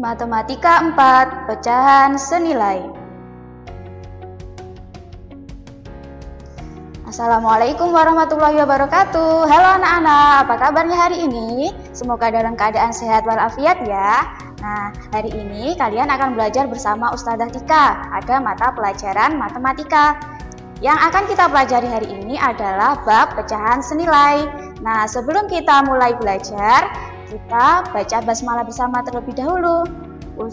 Matematika 4, pecahan senilai. Assalamualaikum warahmatullahi wabarakatuh. Halo anak-anak, apa kabarnya hari ini? Semoga dalam keadaan sehat walafiat ya. Nah, hari ini kalian akan belajar bersama Ustadzah Tika. Ada mata pelajaran matematika. Yang akan kita pelajari hari ini adalah bab pecahan senilai. Nah, sebelum kita mulai belajar, kita baca basmalah bersama terlebih dahulu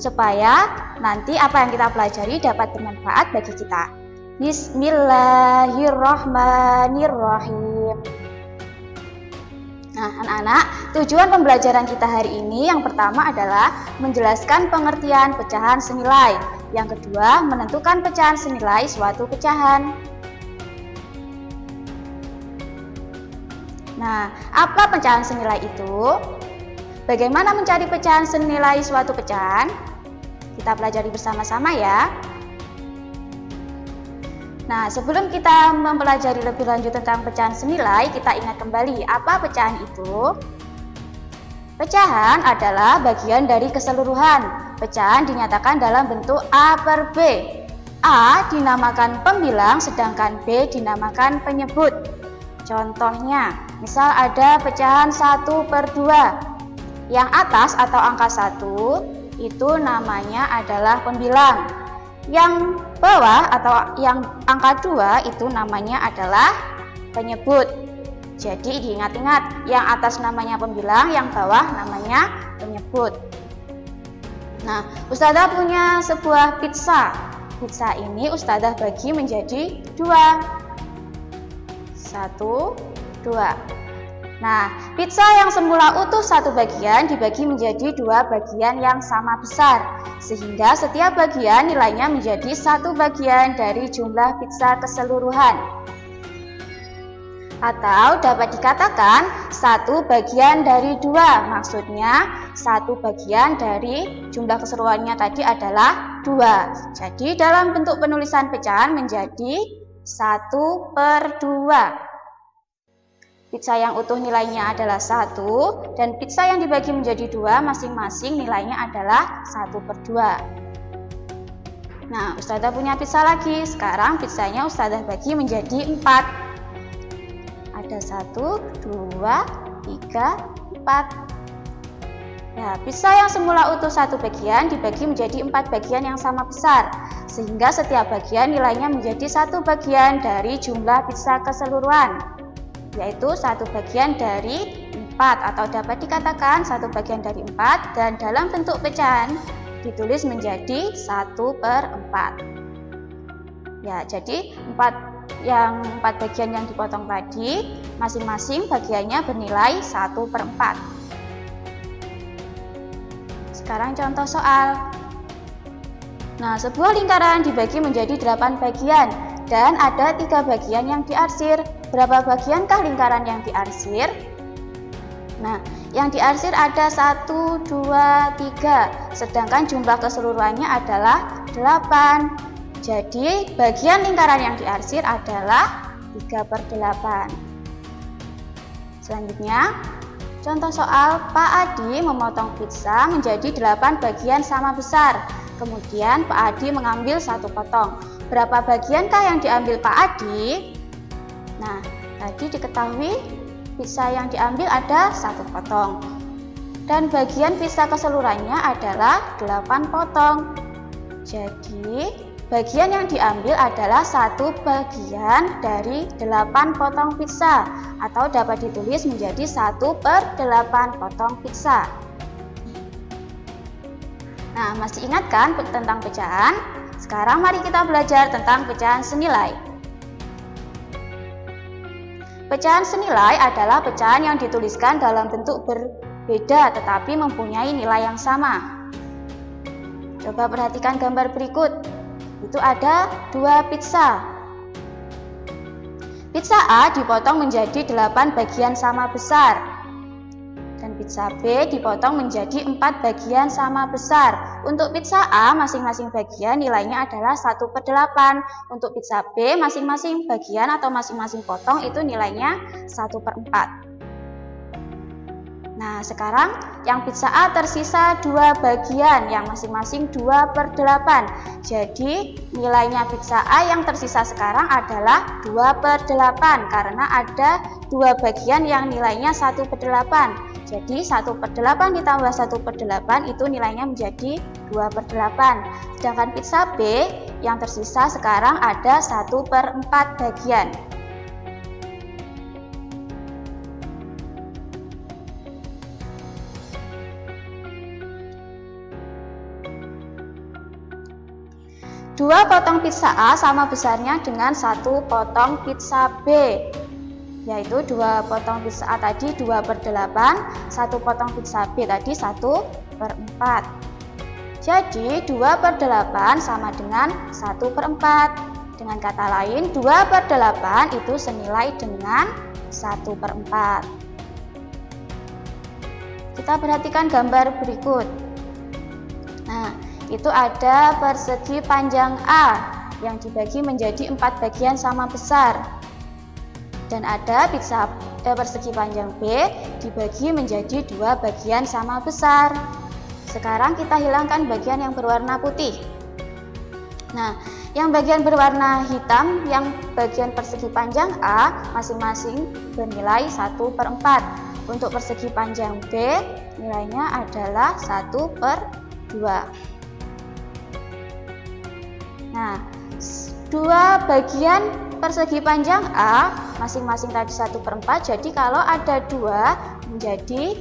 supaya nanti apa yang kita pelajari dapat bermanfaat bagi kita. Bismillahirrahmanirrahim. Nah, anak-anak, tujuan pembelajaran kita hari ini yang pertama adalah menjelaskan pengertian pecahan senilai. Yang kedua, menentukan pecahan senilai suatu pecahan. Nah, apa pecahan senilai itu? Bagaimana mencari pecahan senilai suatu pecahan? Kita pelajari bersama-sama ya. Nah, sebelum kita mempelajari lebih lanjut tentang pecahan senilai, kita ingat kembali apa pecahan itu. Pecahan adalah bagian dari keseluruhan. Pecahan dinyatakan dalam bentuk A per B. A dinamakan pembilang, sedangkan B dinamakan penyebut. Contohnya, misal ada pecahan 1 per 2. Yang atas atau angka 1 itu namanya adalah pembilang. Yang bawah atau yang angka 2 itu namanya adalah penyebut. Jadi diingat-ingat, yang atas namanya pembilang, yang bawah namanya penyebut. Nah, Ustadzah punya sebuah pizza. Pizza ini Ustadzah bagi menjadi 2. 1, 2. Nah, pizza yang semula utuh satu bagian dibagi menjadi 2 bagian yang sama besar, sehingga setiap bagian nilainya menjadi 1 bagian dari jumlah pizza keseluruhan. Atau dapat dikatakan 1 bagian dari 2, maksudnya 1 bagian dari jumlah keseluruhannya tadi adalah 2. Jadi dalam bentuk penulisan pecahan menjadi 1 per 2. Pizza yang utuh nilainya adalah 1, dan pizza yang dibagi menjadi 2 masing-masing nilainya adalah 1 per 2. Nah, Ustadzah punya pizza lagi. Sekarang pizzanya Ustadzah bagi menjadi 4. Ada 1, 2, 3, 4. Ya, pizza yang semula utuh satu bagian dibagi menjadi 4 bagian yang sama besar, sehingga setiap bagian nilainya menjadi 1 bagian dari jumlah pizza keseluruhan, yaitu 1 bagian dari 4, atau dapat dikatakan 1 bagian dari 4, dan dalam bentuk pecahan ditulis menjadi 1 per 4. Ya, jadi 4 bagian yang dipotong tadi, masing-masing bagiannya bernilai 1 per 4. Sekarang contoh soal. Nah, sebuah lingkaran dibagi menjadi 8 bagian dan ada 3 bagian yang diarsir. Berapa bagiankah lingkaran yang diarsir? Nah, yang diarsir ada 1, 2, 3, sedangkan jumlah keseluruhannya adalah 8. Jadi, bagian lingkaran yang diarsir adalah 3 per 8. Selanjutnya, contoh soal, Pak Adi memotong pizza menjadi 8 bagian sama besar. Kemudian Pak Adi mengambil 1 potong. Berapa bagiankah yang diambil Pak Adi? Nah, tadi diketahui pizza yang diambil ada 1 potong. Dan bagian pizza keseluruhannya adalah 8 potong. Jadi, bagian yang diambil adalah 1 bagian dari 8 potong pizza, atau dapat ditulis menjadi 1 per 8 potong pizza. Nah, masih ingat kan tentang pecahan? Sekarang mari kita belajar tentang pecahan senilai. Pecahan senilai adalah pecahan yang dituliskan dalam bentuk berbeda tetapi mempunyai nilai yang sama. Coba perhatikan gambar berikut. Itu ada 2 pizza. Pizza A dipotong menjadi 8 bagian sama besar. Dan pizza B dipotong menjadi 4 bagian sama besar. Untuk pizza A, masing-masing bagian nilainya adalah 1 per 8. Untuk pizza B, masing-masing bagian atau masing-masing potong itu nilainya 1 per 4. Nah, sekarang yang pizza A tersisa 2 bagian yang masing-masing 2/8. Jadi, nilainya pizza A yang tersisa sekarang adalah 2/8 karena ada 2 bagian yang nilainya 1/8. Jadi, 1/8 ditambah 1/8 itu nilainya menjadi 2/8. Sedangkan pizza B yang tersisa sekarang ada 1/4 bagian. Dua potong pizza A sama besarnya dengan 1 potong pizza B, yaitu 2 potong pizza A tadi 2/8, 1 potong pizza B tadi 1/4. Jadi 2/8 sama dengan 1/4. Dengan kata lain 2/8 itu senilai dengan 1/4. Kita perhatikan gambar berikut. Nah, itu ada persegi panjang A yang dibagi menjadi 4 bagian sama besar, dan ada persegi panjang B dibagi menjadi 2 bagian sama besar. Sekarang kita hilangkan bagian yang berwarna putih. Nah, yang bagian berwarna hitam, yang bagian persegi panjang A masing-masing bernilai 1/4. Untuk persegi panjang B nilainya adalah 1/2. Nah, 2 bagian persegi panjang A masing-masing tadi 1/4, jadi kalau ada 2 menjadi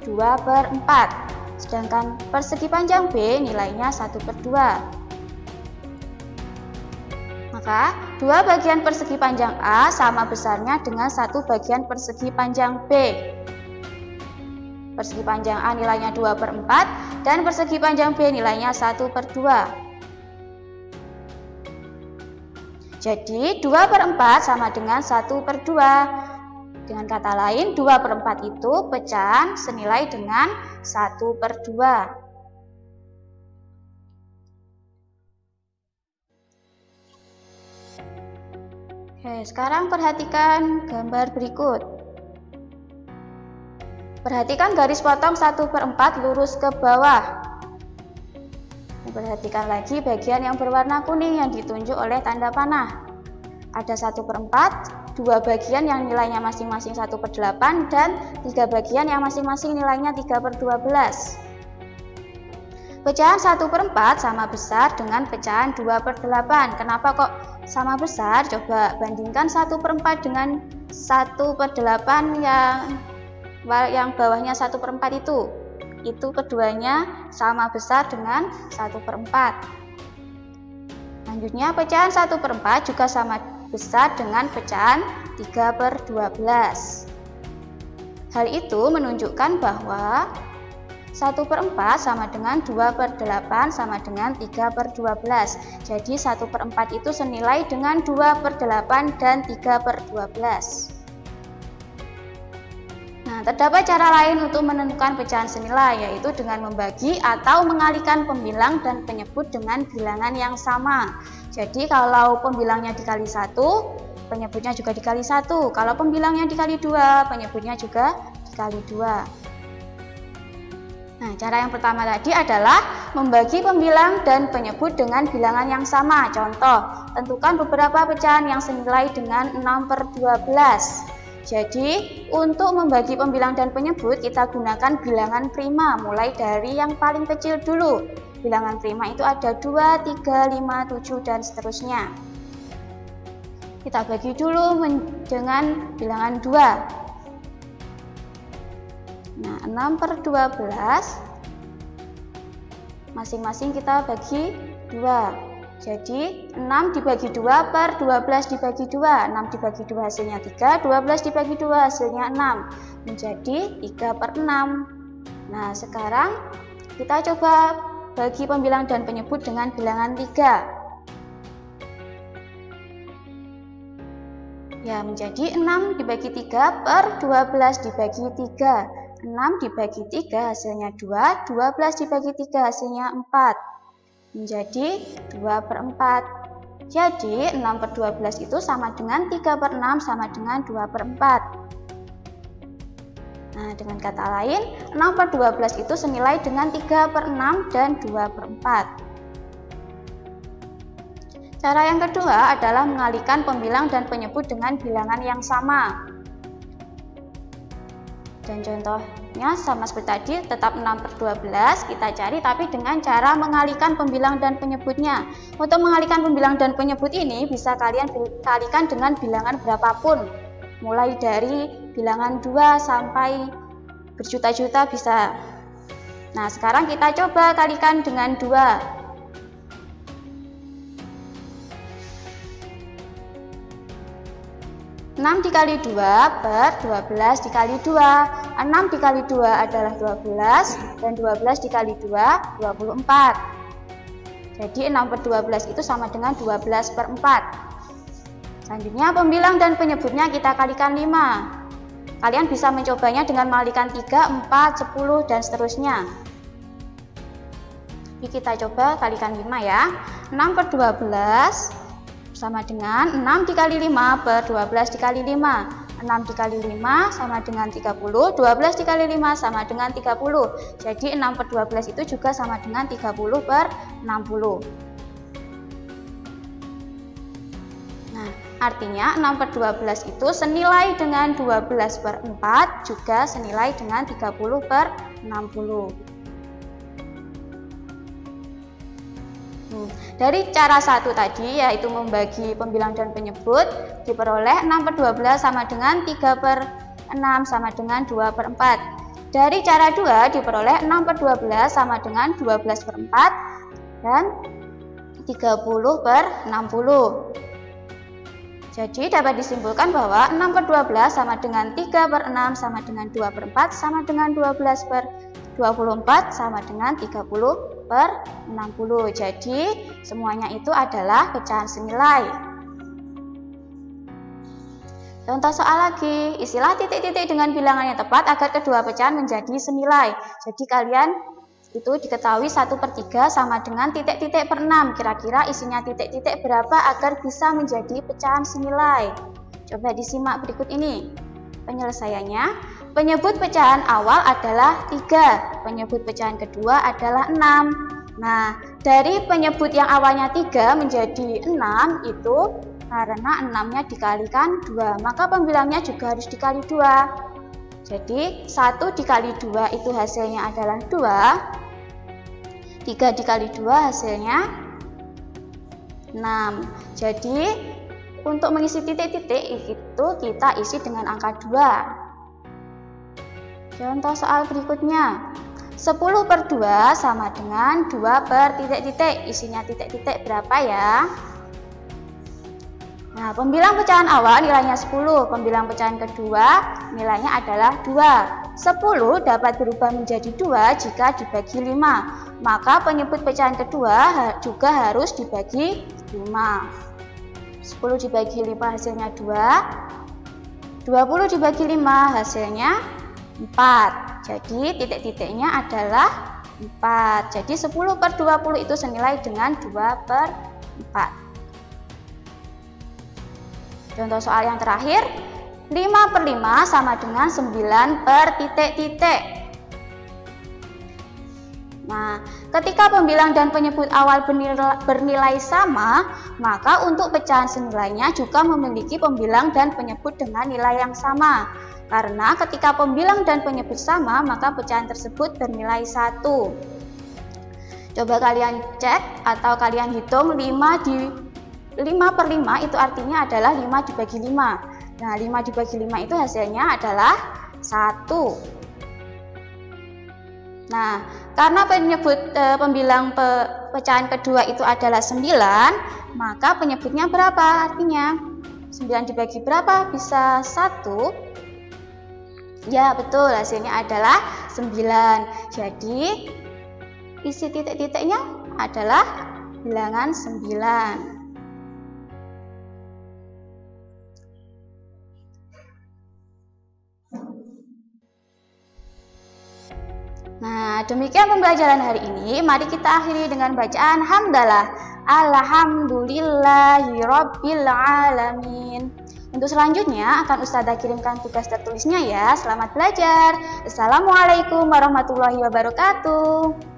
2/4. Sedangkan persegi panjang B nilainya 1/2. Maka 2 bagian persegi panjang A sama besarnya dengan 1 bagian persegi panjang B. Persegi panjang A nilainya 2/4 dan persegi panjang B nilainya 1/2. Jadi 2/4 sama dengan 1/2. Dengan kata lain 2/4 itu pecahan senilai dengan 1/2. Oke, sekarang perhatikan gambar berikut. Perhatikan garis potong 1/4 lurus ke bawah. Perhatikan lagi bagian yang berwarna kuning yang ditunjuk oleh tanda panah. Ada 1/4, 2 bagian yang nilainya masing-masing 1/8 dan 3 bagian yang masing-masing nilainya 3/12. Pecahan 1/4 sama besar dengan pecahan 2/8. Kenapa kok sama besar? Coba bandingkan 1/4 dengan 1/8 yang bawahnya 1/4 itu keduanya sama besar dengan 1/4. Selanjutnya pecahan 1/4 juga sama besar dengan pecahan 3/12. Hal itu menunjukkan bahwa 1/4 sama dengan 2/8 sama dengan 3/12. Jadi 1/4 itu senilai dengan 2/8 dan 3/12. Nah, terdapat cara lain untuk menentukan pecahan senilai, yaitu dengan membagi atau mengalihkan pembilang dan penyebut dengan bilangan yang sama. Jadi kalau pembilangnya dikali 1, penyebutnya juga dikali 1. Kalau pembilangnya dikali 2, penyebutnya juga dikali 2. Nah, cara yang pertama tadi adalah membagi pembilang dan penyebut dengan bilangan yang sama. Contoh, tentukan beberapa pecahan yang senilai dengan 6/12. Jadi, untuk membagi pembilang dan penyebut, kita gunakan bilangan prima, mulai dari yang paling kecil dulu. Bilangan prima itu ada 2, 3, 5, 7, dan seterusnya. Kita bagi dulu dengan bilangan 2. Nah, 6/12, masing-masing kita bagi 2. Jadi 6 dibagi 2 per 12 dibagi 2. 6 dibagi 2 hasilnya 3, 12 dibagi 2 hasilnya 6. Menjadi 3/6. Nah, sekarang kita coba bagi pembilang dan penyebut dengan bilangan 3. Ya, menjadi 6 dibagi 3 per 12 dibagi 3. 6 dibagi 3 hasilnya 2, 12 dibagi 3 hasilnya 4. Menjadi 2/4. Jadi 6/12 itu sama dengan 3/6 sama dengan 2/4. Nah, dengan kata lain, 6/12 itu senilai dengan 3/6 dan 2/4. Cara yang kedua adalah mengalihkan pembilang dan penyebut dengan bilangan yang sama. Dan contohnya sama seperti tadi, tetap 6/12 kita cari, tapi dengan cara mengalihkan pembilang dan penyebutnya. Untuk mengalihkan pembilang dan penyebut ini bisa kalian kalikan dengan bilangan berapapun, mulai dari bilangan 2 sampai berjuta-juta bisa. Nah, sekarang kita coba kalikan dengan 2. 6 dikali 2 per 12 dikali 2. 6 dikali 2 adalah 12, dan 12 dikali 2, 24. Jadi 6/12 itu sama dengan 12/4. Selanjutnya pembilang dan penyebutnya kita kalikan 5. Kalian bisa mencobanya dengan mengalihkan 3, 4, 10, dan seterusnya. Jadi kita coba kalikan 5 ya. 6/12 sama dengan 6 dikali 5 per 12 dikali 5. 6 dikali 5 sama dengan 30, 12 dikali 5 sama dengan 30. Jadi 6/12 itu juga sama dengan 30/60. Nah, artinya 6/12 itu senilai dengan 12/4 juga senilai dengan 30/60. Dari cara satu tadi, yaitu membagi pembilang dan penyebut, diperoleh 6/12 sama dengan 3/6 sama dengan 2/4. Dari cara 2 diperoleh 6/12 sama dengan 12/4 dan 30/60. Jadi dapat disimpulkan bahwa 6/12 sama dengan 3/6 sama dengan 2/4 sama dengan 12/24 sama dengan 30/60. Jadi semuanya itu adalah pecahan senilai. Contoh soal lagi, isilah titik-titik dengan bilangan yang tepat agar kedua pecahan menjadi senilai. Jadi kalian itu diketahui 1/3 sama dengan titik-titik per 6. Kira-kira isinya titik-titik berapa agar bisa menjadi pecahan senilai? Coba disimak berikut ini penyelesaiannya. Penyebut pecahan awal adalah 3, penyebut pecahan kedua adalah 6. Nah, dari penyebut yang awalnya 3 menjadi 6 itu karena 6-nya dikalikan 2, maka pembilangnya juga harus dikali 2. Jadi 1 dikali 2 itu hasilnya adalah 2, 3 dikali 2 hasilnya 6. Jadi untuk mengisi titik-titik itu kita isi dengan angka 2. Contoh soal berikutnya, 10/2 sama dengan 2 per titik-titik. Isinya titik-titik berapa ya? Nah, pembilang pecahan awal nilainya 10, pembilang pecahan kedua nilainya adalah 2. 10 dapat berubah menjadi 2 jika dibagi 5, maka penyebut pecahan kedua juga harus dibagi 5. 10 dibagi 5 hasilnya 2, 20 dibagi 5 hasilnya 4. Jadi titik-titiknya adalah 4. Jadi 10/20 itu senilai dengan 2/4. Contoh soal yang terakhir, 5/5 sama dengan 9 per titik-titik. Nah, ketika pembilang dan penyebut awal bernilai sama, maka untuk pecahan senilainya juga memiliki pembilang dan penyebut dengan nilai yang sama. Karena ketika pembilang dan penyebut sama, maka pecahan tersebut bernilai 1. Coba kalian cek atau kalian hitung 5/5 itu artinya adalah 5 dibagi 5. Nah, 5 dibagi 5 itu hasilnya adalah 1. Nah, karena pembilang pecahan kedua itu adalah 9, maka penyebutnya berapa? Artinya 9 dibagi berapa? Bisa 1. Ya, betul, hasilnya adalah 9. Jadi isi titik-titiknya adalah bilangan 9. Nah, demikian pembelajaran hari ini. Mari kita akhiri dengan bacaan hamdalah. Alhamdulillahirabbil alamin. Untuk selanjutnya akan Ustazah kirimkan tugas tertulisnya ya. Selamat belajar. Assalamualaikum warahmatullahi wabarakatuh.